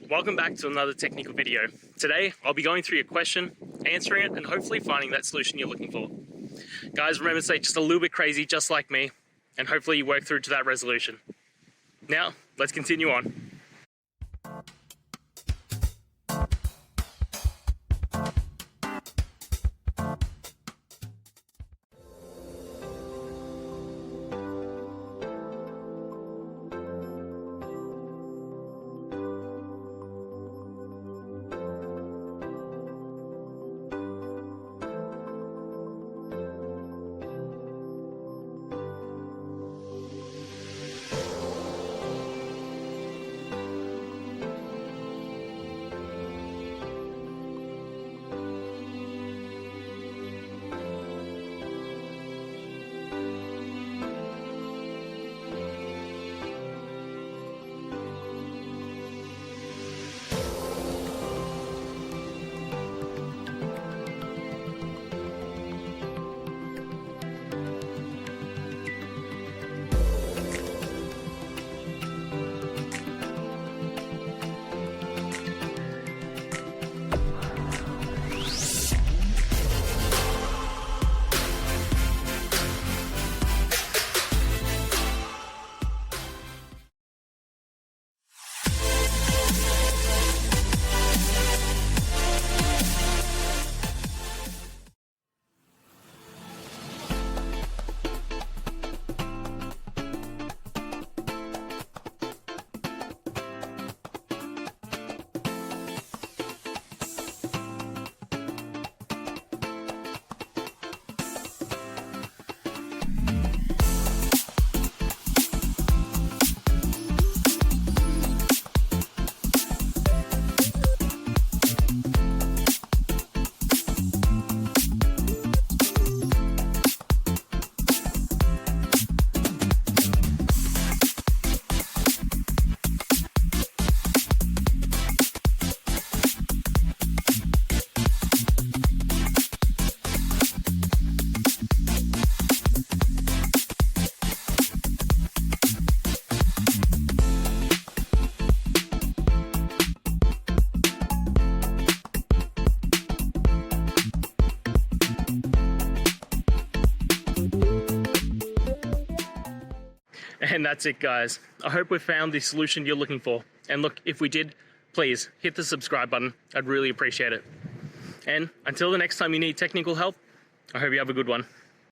Welcome back to another technical video. Today, I'll be going through your question, answering it, and hopefully finding that solution you're looking for. Guys, remember to stay just a little bit crazy, just like me, and hopefully you work through to that resolution. Now, let's continue on. And that's it, guys. I hope we found the solution you're looking for. And look, if we did, please hit the subscribe button. I'd really appreciate it. And until the next time you need technical help, I hope you have a good one.